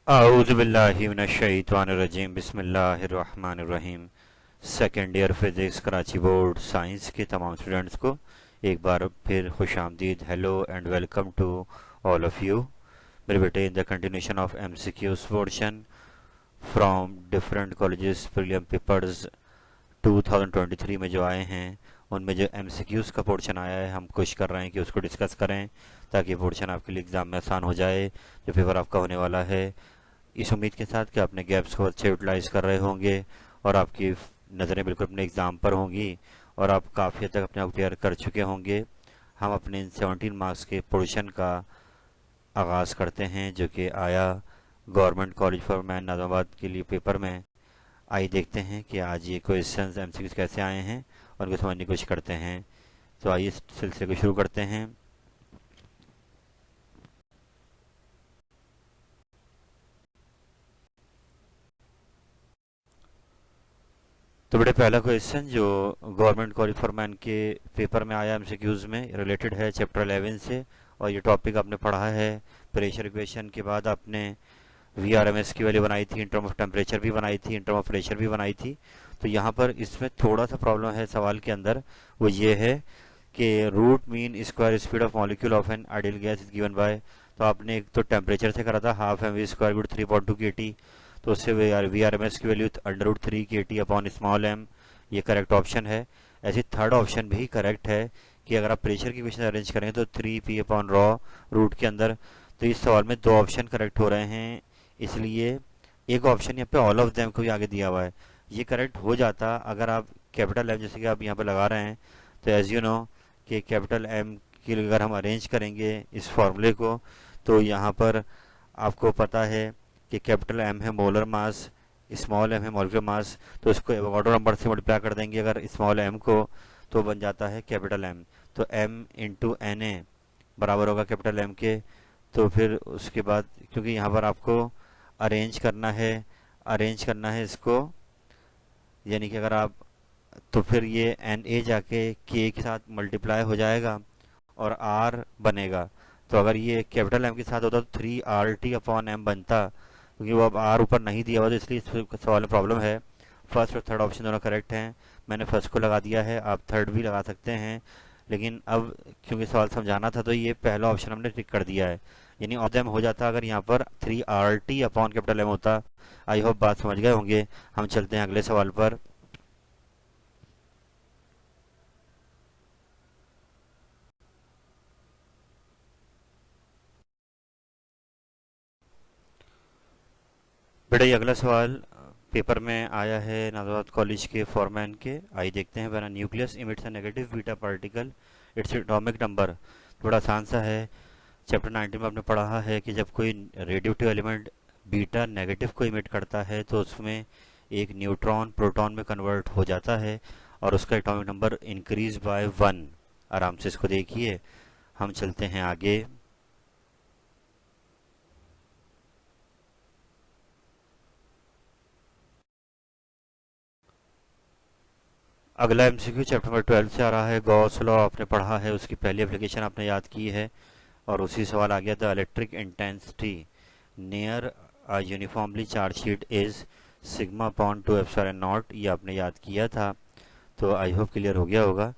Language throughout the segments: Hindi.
आऊज़ुबिल्लाहिमिनश्शैतानिर्रजीम बिस्मिल्लाहिर्रहमानिर्रहीम। Second year physics Karachi board science के तमाम स्टूडेंट्स को एक बार फिर खुशामदीद। Hello and welcome to all of you. मेरे बेटे, in the continuation of MCQs portion from different colleges prelim papers 2023 में जो आए हैं, उनमें जो MCQs का पोर्शन आया है, हम कोशिश कर रहे हैं कि उसको डिस्कस करें ताकि पोर्शन आपके लिए एग्ज़ाम में आसान हो जाए जो पेपर आपका होने वाला है। इस उम्मीद के साथ कि आपने गैप्स को अच्छे यूटिलाइज कर रहे होंगे और आपकी नज़रें बिल्कुल अपने एग्ज़ाम पर होंगी और आप काफ़ी हद तक अपने आप क्लियर कर चुके होंगे। हम अपने इन 17 मार्क्स के पोर्शन का आगाज़ करते हैं जो कि आया government college for man Nazabad के लिए पेपर में। आइए देखते हैं कि आज ये क्वेश्चंस MCQs कैसे आए हैं और उनको समझने की कोशिश करते हैं। तो आइए इस सिलसिले को शुरू करते हैं। तो बड़े पहला क्वेश्चन जो गवर्नमेंट कॉलेज फॉर मैन के पेपर में आया MCQs में, रिलेटेड है चैप्टर 11 से। और ये टॉपिक आपने पढ़ा है प्रेशर इक्वेशन के बाद आपने VRMS की वैल्यू बनाई थी, इन टर्म ऑफ टेम्परेचर भी बनाई थी, इन टर्म ऑफ प्रेशर भी बनाई थी। तो यहाँ पर इसमें थोड़ा सा प्रॉब्लम है सवाल के अंदर, वो ये है कि root mean square speed of molecule of an ideal gas is given by. तो आपने एक तो टेम्परेचर से करा था हाफ एम वी स्क्वायर गुड 3.2 kT, तो उससे VRMS की value √3 kT upon small m. ये करेक्ट ऑप्शन है। ऐसे थर्ड ऑप्शन भी करेक्ट है कि अगर आप प्रेशर की इक्वेशन अरेंज करें तो 3P अपॉन रॉ रूट के अंदर। तो इस सवाल में दो ऑप्शन करेक्ट हो रहे हैं, इसलिए एक ऑप्शन यहाँ पे ऑल ऑफ देम को भी आगे दिया हुआ है। ये करेक्ट हो जाता अगर आप कैपिटल एम जैसे कि आप यहाँ पे लगा रहे हैं। तो एज यू नो कि कैपिटल एम की अगर हम अरेंज करेंगे इस फॉर्मूले को, तो यहाँ पर आपको पता है कि कैपिटल एम है मोलर मास, स्मॉल एम है मॉलिक्यूलर मास। तो इसको एवोगाड्रो नंबर से मल्टीप्लाई कर देंगे अगर स्मॉल एम को, तो बन जाता है कैपिटल एम। तो एम इंटू एन ए बराबर होगा कैपिटल एम के। तो फिर उसके बाद क्योंकि यहाँ पर आपको अरेंज करना है इसको, यानी कि अगर आप, तो फिर ये एन ए जाके के के साथ मल्टीप्लाई हो जाएगा और आर बनेगा। तो अगर ये कैपिटल एम के साथ होता तो 3RT अपॉन एम बनता, क्योंकि वो अब आर ऊपर नहीं दिया हुआ, तो इसलिए इस सवाल में प्रॉब्लम है। फर्स्ट और थर्ड ऑप्शन दोनों करेक्ट हैं। मैंने फर्स्ट को लगा दिया है, आप थर्ड भी लगा सकते हैं, लेकिन अब क्योंकि सवाल समझाना था तो ये पहला ऑप्शन हमने टिक कर दिया है। यानी ऑफ देम हो जाता अगर यहाँ पर 3RT अपॉन कैपिटल एम होता। आई होप बात समझ गए होंगे। हम चलते हैं अगले सवाल पर। बेटा, ये अगला सवाल पेपर में आया है नाजाबाद कॉलेज के फॉरमैन के। आइए देखते हैं। When nucleus emits a negative beta particle its atomic number. थोड़ा आसान सा है। चैप्टर 19 में आपने पढ़ा है कि जब कोई रेडियोटिव एलिमेंट बीटा नेगेटिव को इमिट करता है तो उसमें एक न्यूट्रॉन प्रोटॉन में कन्वर्ट हो जाता है और उसका एटॉमिक नंबर इंक्रीज बाय 1। आराम से इसको देखिए। हम चलते हैं आगे। अगला MCQ चैप्टर नंबर 12 से आ रहा है। गॉस लॉ आपने पढ़ा है, उसकी पहली एप्लीकेशन आपने याद की है और उसी सवाल आ गया था। Electric intensity near a uniformly charge sheet is sigma upon 2 epsilon not. ये आपने याद किया था। तो आई होप क्लियर हो गया होगा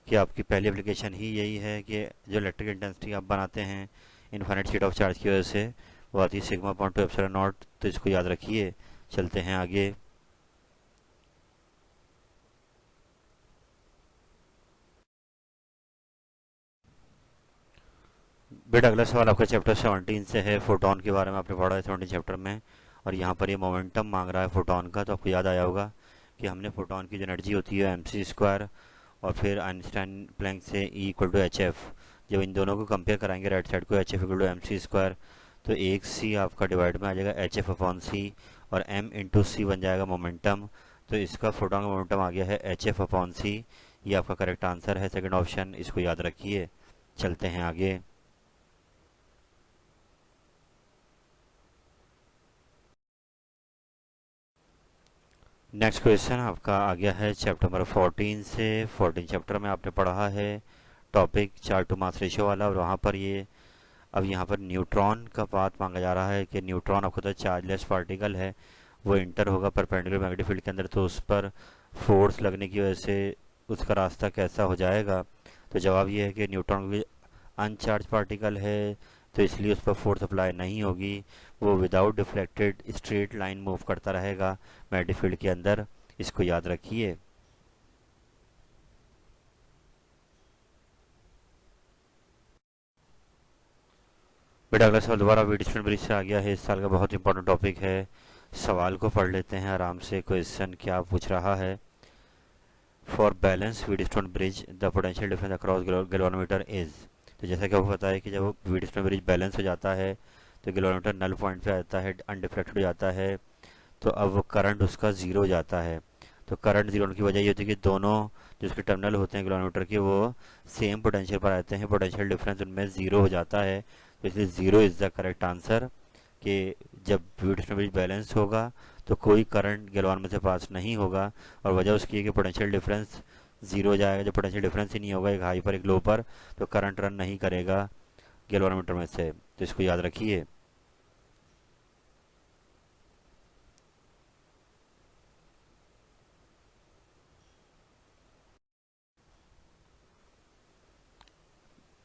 कि आपकी पहली एप्लीकेशन ही यही है कि जो इलेक्ट्रिक इंटेंसिटी आप बनाते हैं इनफाइनाइट शीट ऑफ चार्ज की वजह से, वो आती है सिग्मा अपॉन 2 एप्सिलॉन नॉट। तो इसको याद रखिए। चलते हैं आगे। बेटा, अगला सवाल आपका चैप्टर 17 से है। फोटोन के बारे में आपने पढ़ा है 17 चैप्टर में, और यहाँ पर ये मोमेंटम मांग रहा है फोटोन का। तो आपको याद आया होगा कि हमने फोटोन की जो एनर्जी होती है MC² और फिर आइंस्टाइन प्लैंक से E=hf। जब इन दोनों को कंपेयर कराएंगे राइट साइड को, HF=MC², तो एक C आपका डिवाइड में आ जाएगा HF/c और m इंटू सी बन जाएगा मोमेंटम। तो इसका फोटोन का मोमेंटम आ गया है HF/c। ये आपका करेक्ट आंसर है, सेकंड ऑप्शन। इसको याद रखिए। चलते हैं आगे। नेक्स्ट क्वेश्चन आपका आ गया है चैप्टर नंबर 14 से। 14 चैप्टर में आपने पढ़ा है topic charge to mass ratio वाला, और वहाँ पर ये अब यहाँ पर न्यूट्रॉन का पाथ मांगा जा रहा है कि न्यूट्रॉन आपको तो चार्जलेस पार्टिकल है, वो इंटर होगा परपेंडिकुलर मैग्नेटिक फील्ड के अंदर, तो उस पर फोर्स लगने की वजह से उसका रास्ता कैसा हो जाएगा। तो जवाब ये है कि न्यूट्रॉन भी अनचार्ज पार्टिकल है, तो इसलिए उस पर फोर्स अप्लाई नहीं होगी, वो without deflected straight line move करता रहेगा मैग्नेटिक फील्ड के अंदर। इसको याद रखिए। बेटा अगला सवाल दोबारा वीडस्टोन ब्रिज से आ गया है, इस साल का बहुत इंपॉर्टेंट टॉपिक है। सवाल को पढ़ लेते हैं आराम से। क्वेश्चन क्या पूछ रहा है। For balance Wheatstone bridge the potential difference across galvanometer is. तो जैसा कि आपको पता है कि जब वीडस्टोन ब्रिज बैलेंस हो जाता है तो गैल्वेनोमीटर नल पॉइंट पे आ जाता है, अनडिफ्लेक्टेड हो जाता है, तो अब वो करंट उसका ज़ीरो हो जाता है। तो करंट ज़ीरो होने की वजह ये होती है कि दोनों जो उसके टर्मिनल होते हैं गैल्वेनोमीटर के वो सेम पोटेंशियल पर आते हैं, पोटेंशियल डिफरेंस उनमें ज़ीरो हो जाता है। तो इसलिए zero is the correct answer. कि जब वीडस्टोन ब्रिज बैलेंस होगा तो कोई करंट गैल्वान में से पास नहीं होगा, और वजह उसकी है कि पोटेंशियल डिफरेंस ज़ीरो हो जाएगा। जब पोटेंशियल डिफरेंस ही नहीं होगा एक हाई पर एक लो पर, तो करंट रन नहीं करेगा गैल्वानोमीटर में से। तो इसको याद रखिए।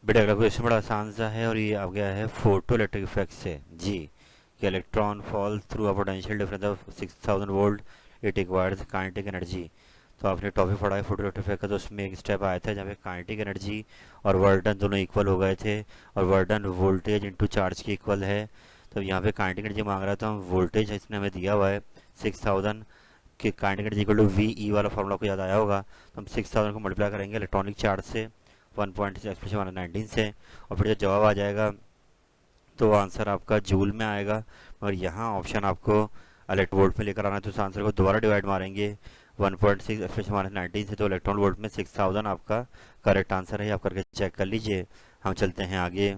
बेटा अगला क्वेश्चन बड़ा आसान सा है और ये आ गया है फोटो इलेक्ट्रिक इफेक्ट से जी, कि electron fall through a potential difference of 6000 volt, it requires kinetic energy. तो आपने टॉपिक पढ़ा है फोटो इलेक्ट्रिक इफेक्ट का, तो उसमें एक स्टेप आया था जहाँ पे काइनेटिक एनर्जी और वर्क डन दोनों इक्वल हो गए थे, और work done voltage into charge की इक्वल है। तो यहाँ पे काइनेटिक एनर्जी मांग रहा है, तो हम वोल्टेज इसने हमें दिया हुआ है 6000 के, kinetic energy equal to v e वाला फॉर्मूला को याद आया होगा। तो हम 6000 को मल्टीप्लाई करेंगे इलेक्ट्रॉनिक चार्ज से 1.6 से, और फिर जब जवाब आ जाएगा तो आंसर आपका जूल में आएगा। मगर यहाँ ऑप्शन आपको इलेक्ट्रॉन वोल्ट में लेकर आना है, तो उस आंसर को दोबारा डिवाइड मारेंगे 1.6 से, तो इलेक्ट्रॉन वोल्ट में 6000 आपका करेक्ट आंसर है। आप करके चेक कर लीजिए। हम चलते हैं आगे।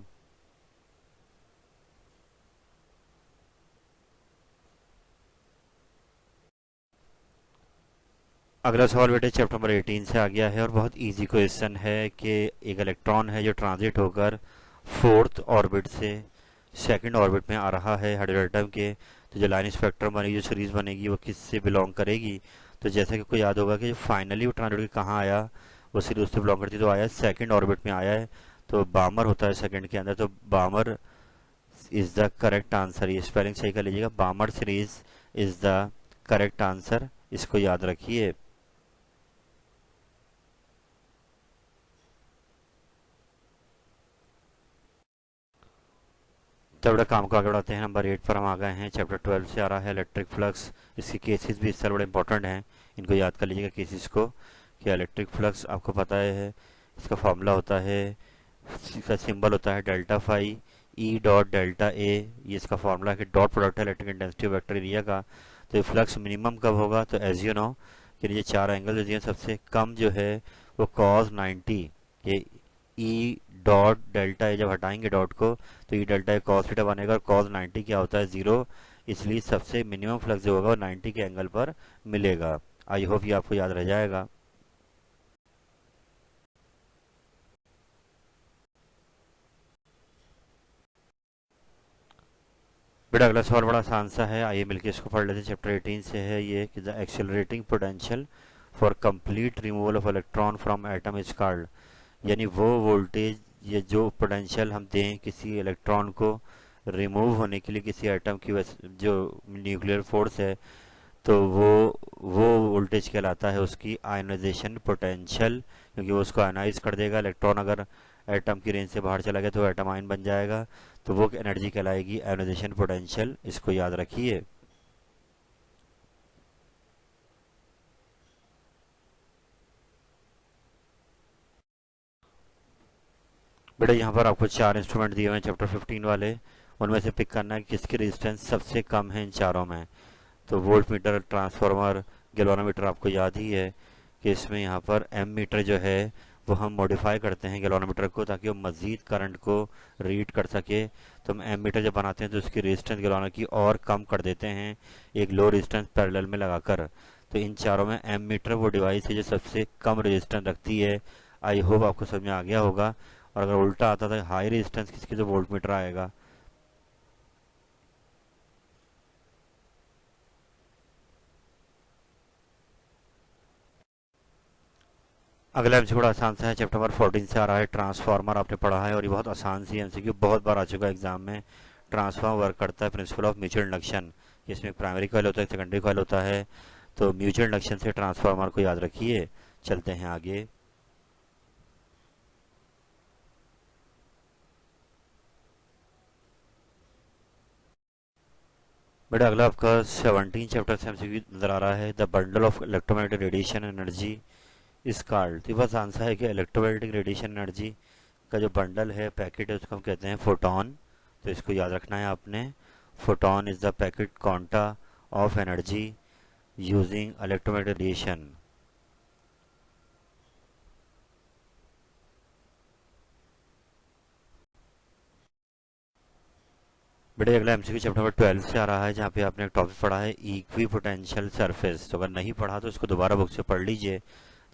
अगला सवाल बेटे चैप्टर नंबर 18 से आ गया है और बहुत इजी क्वेश्चन है कि एक इलेक्ट्रॉन है जो ट्रांजिट होकर फोर्थ ऑर्बिट से सेकंड ऑर्बिट में आ रहा है हाइड्रोजन एटम के। तो जो लाइन स्पेक्ट्रम बनेगी, जो सीरीज बनेगी, वो किससे बिलोंग करेगी। तो जैसा कि आपको याद होगा कि फाइनली वो ट्रांजिट के कहाँ आया, वो सीरीज उससे बिलोंग करती है, तो आया सेकंड ऑर्बिट में आया है। तो बामर होता है सेकंड के अंदर, तो बामर इज द करेक्ट आंसर। ये स्पेलिंग सही कर लीजिएगा, बामर series is the correct answer. इसको याद रखिए। तो बड़ा काम को आगे बढ़ाते हैं। नंबर 8 पर हम आ गए हैं। चैप्टर 12 से आ रहा है इलेक्ट्रिक फ्लक्स। इसके केसेस भी इस साल बड़े इंपॉर्टेंट हैं, इनको याद कर लीजिएगा केसेस को। कि इलेक्ट्रिक फ्लक्स आपको पता है, इसका फॉर्मूला होता है, इसका सिंबल होता है delta phi E dot delta A. ये इसका फॉर्मूला है कि डॉट प्रोडक्ट है इलेक्ट्रिक इंटेंसिटी वेक्टर एरिया का। तो ये फ्लक्स मिनिमम कब होगा, तो एज यू नो कि ये चार एंगल दिए, सबसे कम जो है वो cos 90, ये ई डॉट डेल्टा ए जब हटाएंगे डॉट को, तो ई डेल्टा ए कॉस थीटा बनेगा, और cos 90 क्या होता है, जीरो। इसलिए सबसे मिनिमम फ्लक्स जो होगा वो 90 के एंगल पर मिलेगा। आई होप ये आपको याद रह जाएगा। बेटा अगला सवाल बड़ा आसान सा है, आइए मिलके इसको पढ़ लेते हैं। चैप्टर 18 से है ये कि the accelerating potential for complete removal of electron from atom is called. यानी वो वोल्टेज या जो पोटेंशियल हम दें किसी इलेक्ट्रॉन को रिमूव होने के लिए किसी एटम की जो न्यूक्लियर फोर्स है, तो वो वोल्टेज कहलाता है उसकी आयनाइजेशन पोटेंशियल। क्योंकि वो उसको आयनाइज कर देगा। इलेक्ट्रॉन अगर एटम की रेंज से बाहर चला गया तो एटम आयन बन जाएगा, तो वो एनर्जी कहलाएगी आयनाइजेशन पोटेंशियल। इसको याद रखिए। बेटा यहाँ पर आपको चार इंस्ट्रूमेंट दिए हुए हैं चैप्टर 15 वाले, उनमें से पिक करना है कि किसकी रेजिस्टेंस सबसे कम है इन चारों में। तो वोल्ट मीटर, ट्रांसफार्मर, गैल्वानोमीटर आपको याद ही है कि इसमें यहाँ पर एम मीटर जो है वो हम मॉडिफाई करते हैं गैल्वानोमीटर को, ताकि वो मज़ीद करंट को रीड कर सके। तो हम एम मीटर जब बनाते हैं तो उसकी रेजिस्टेंस गैल्वानो की और कम कर देते हैं एक लो रेजिस्टेंस पैरेलल में लगाकर। तो इन चारों में एम मीटर वो डिवाइस है जो सबसे कम रेजिस्टेंस रखती है। आई होप आपको समझ में आ गया होगा। और अगर उल्टा आता था हाई रेजिस्टेंस किसकी, तो वोल्ट मीटर आएगा। अगला एमसीक्यू बड़ा आसान सा है, चैप्टर नंबर 14 से आ रहा है, ट्रांसफार्मर आपने पढ़ा है और ये बहुत आसान सी एमसीक्यू, बहुत बार आ चुका है एग्जाम में। ट्रांसफार्मर वर्क करता है प्रिंसिपल ऑफ म्यूचुअल इंडक्शन, इसमें प्राइमरी कॉइल होता है, सेकेंडरी कॉइल होता है। तो म्यूचुअल इंडक्शन से ट्रांसफार्मर को याद रखिए। चलते हैं आगे। बेटा अगला आपका 17 चैप्टर से एमसीक्यू नजर आ रहा है, the bundle of electromagnetic radiation energy इस कॉल्ड। तो बस आंसर है कि इलेक्ट्रोमैग्नेटिक रेडिएशन एनर्जी का जो बंडल है, पैकेट है, उसको हम कहते हैं फोटॉन। तो इसको याद रखना है आपने। Photon is the packet quanta of energy using electromagnetic radiation. बेटे अगला एमसीक्यू चैप्टर नंबर 12 से आ रहा है, जहाँ पे आपने एक टॉपिक पढ़ा है इक्वी पोटेंशियल सरफेस। तो अगर नहीं पढ़ा तो इसको दोबारा बुक से पढ़ लीजिए।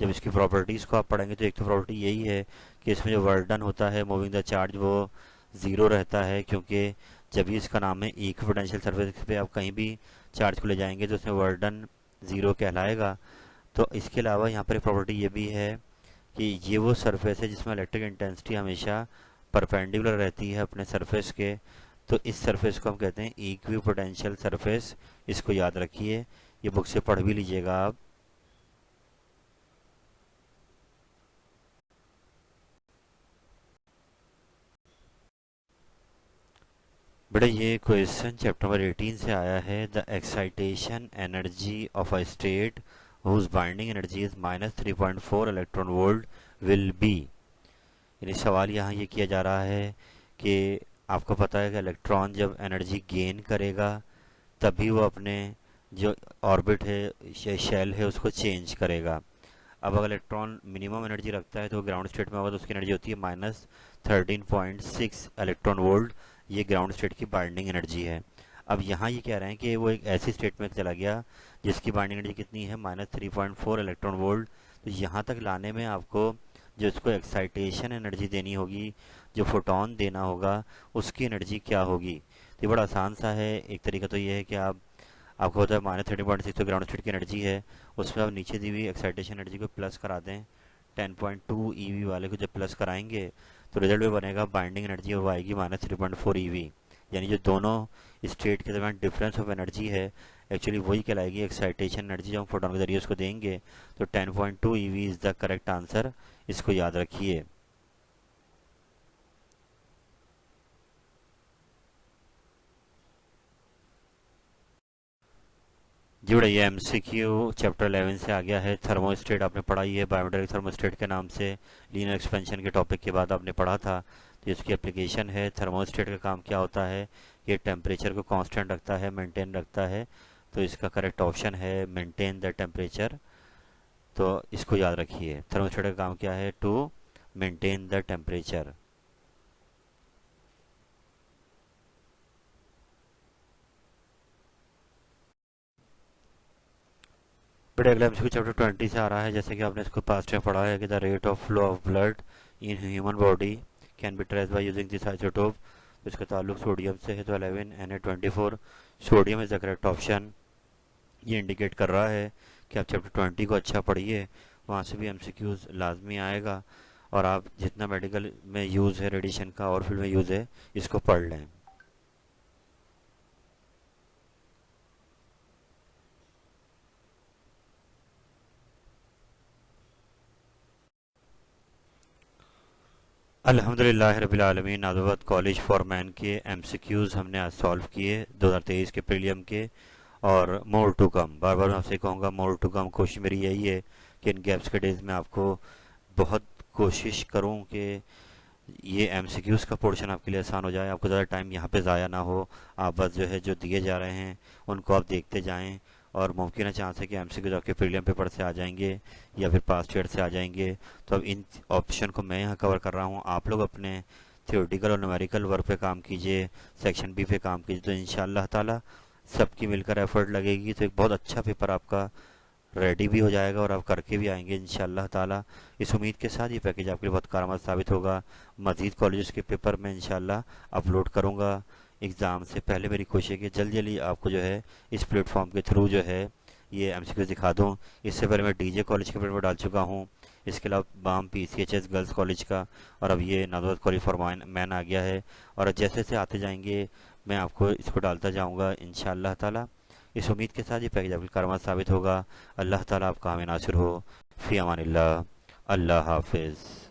जब इसकी प्रॉपर्टीज़ को आप पढ़ेंगे तो एक तो प्रॉपर्टी यही है कि इसमें जो वर्डन होता है मूविंग द चार्ज वो ज़ीरो रहता है, क्योंकि जब भी इसका नाम है इक्वी पोटेंशियल सरफेस पे आप कहीं भी चार्ज को ले जाएंगे तो उसमें वर्डन ज़ीरो कहलाएगा। तो इसके अलावा यहाँ पर एक प्रॉपर्टी ये भी है कि ये वो सरफेस है जिसमें इलेक्ट्रिक इंटेंसिटी हमेशा परपेंडिकुलर रहती है अपने सरफेस के। तो इस सरफेस को हम कहते हैं इक्वी पोटेंशियल सरफेस। इसको याद रखिए, ये बुक से पढ़ भी लीजिएगा आप। बेटा ये क्वेश्चन चैप्टर नंबर 18 से आया है, the excitation energy of a state whose binding energy is -3.4 electron volt will be. यानी सवाल यहाँ ये किया जा रहा है कि आपको पता है कि इलेक्ट्रॉन जब एनर्जी गेन करेगा तभी वो अपने जो ऑर्बिट है, शेल है, उसको चेंज करेगा। अब अगर इलेक्ट्रॉन मिनिमम एनर्जी रखता है तो ग्राउंड स्टेट में होगा तो उसकी एनर्जी होती है -13.6 इलेक्ट्रॉन वोल्ट। ये ग्राउंड स्टेट की बाइंडिंग एनर्जी है। अब यहाँ ये कह रहे हैं कि वो एक ऐसी स्टेट में चला गया जिसकी बाइंडिंग एनर्जी कितनी है, -3.4 इलेक्ट्रॉन वोल्ट। तो यहाँ तक लाने में आपको जो इसको एक्साइटेशन एनर्जी देनी होगी, जो फोटोन देना होगा, उसकी एनर्जी क्या होगी। तो ये बड़ा आसान सा है। एक तरीका तो ये है कि आपको होता है -13.6 तो ग्राउंड स्टेट की एनर्जी है, उसमें आप नीचे दी हुई एक्साइटेशन एनर्जी को प्लस करा दें। 10.2 ईवी वाले को जब प्लस कराएंगे तो रिजल्ट में बनेगा बाइंडिंग एनर्जी वो आएगी -3.4 ईवी। यानी जो दोनों स्टेट के दरमियान डिफरेंस ऑफ एनर्जी है, एक्चुअली वही कहलाएगी एक्साइटेशन एनर्जी। जब हम फोटोन के जरिए उसको देंगे तो 10.2 EV is the correct answer. इसको याद रखिए। जी बेटा ये एमसीक्यू चैप्टर 11 से आ गया है, थर्मोस्टेट आपने पढ़ा ही है, बायोमेट्रिक थर्मोस्टेट के नाम से लीनियर एक्सपेंशन के टॉपिक के बाद आपने पढ़ा था। तो इसकी एप्लीकेशन है, थर्मोस्टेट का काम क्या होता है, ये टेम्परेचर को कांस्टेंट रखता है, मेंटेन रखता है। तो इसका करेक्ट ऑप्शन है मेंटेन द टेम्परेचर। तो इसको याद रखिए, थर्मोस्टेट का काम क्या है, to maintain the temperature. But अगला एमसीक्यू चैप्टर 20 से आ रहा है, जैसे कि आपने इसको पास्ट में पढ़ा है कि the rate of flow of blood in human body can be trace by using this isotope. तो इसका ताल्लुक सोडियम से है, तो 11Na24 sodium is the correct option. ये इंडिकेट कर रहा है कि आप चैप्टर 20 को अच्छा पढ़िए, वहाँ से भी एमसीक्यूज लाजमी आएगा। और आप जितना मेडिकल में यूज़ है रेडिएशन का और फील्ड में यूज़ है, इसको पढ़ लें। अल्हम्दुलिल्लाह रब्बिल आलमीन। नाज़ावत कॉलेज फॉर मैन के एमसीक्यूज़ हमने आज सॉल्व किए 2023 के प्रीलियम के, और मोर टू कम। बार बार मैं आपसे कहूँगा मोर टू कम। कोशिश मेरी यही है कि इन गैप्स के डेज में आपको बहुत कोशिश करूँ कि ये एमसीक्यूज़ का पोर्शन आपके लिए आसान हो जाए, आपको ज़्यादा टाइम यहाँ पे ज़ाया ना हो। आप बस जो है जो दिए जा रहे हैं उनको आप देखते जाएं, और मुमकिन है चांस है कि एमसीक्यूज़ आपके प्रीलियम पेपर से आ जाएंगे या फिर पास्ट ईयर से आ जाएंगे। तो अब इन ऑप्शन को मैं यहाँ कवर कर रहा हूँ, आप लोग अपने थियोरेटिकल और न्यूमेरिकल वर्क पे काम कीजिए, सेक्शन बी पे काम कीजिए। तो इंशाअल्लाह ताला सबकी मिलकर एफर्ट लगेगी तो एक बहुत अच्छा पेपर आपका रेडी भी हो जाएगा और आप करके भी आएंगे इंशाल्लाह ताला। इस उम्मीद के साथ ये पैकेज आपके लिए बहुत कारगर साबित होगा। मज़ीद कॉलेजेस के पेपर मैं इंशाल्लाह अपलोड करूँगा। एग्ज़ाम से पहले मेरी कोशिश है कि जल्दी जल्दी आपको जो है इस प्लेटफॉर्म के थ्रू जो है ये एमसीक्यू दिखा दूँ। इससे पहले मैं डीजे कॉलेज के पेपर डाल चुका हूँ, इसके अलावा बाम पीसीएचएस गर्ल्स कॉलेज का, और अब ये नादौलत कॉलेज फॉर मैन आ गया है। और जैसे जैसे आते जाएंगे मैं आपको इसको डालता जाऊँगा इंशाअल्लाह ताला। इस उम्मीद के साथ ये पैकेज आपके कारगर साबित होगा। अल्लाह ताला आपका हामी नासिर हो। फ़ी अमानिल्लाह। अल्लाह हाफिज़।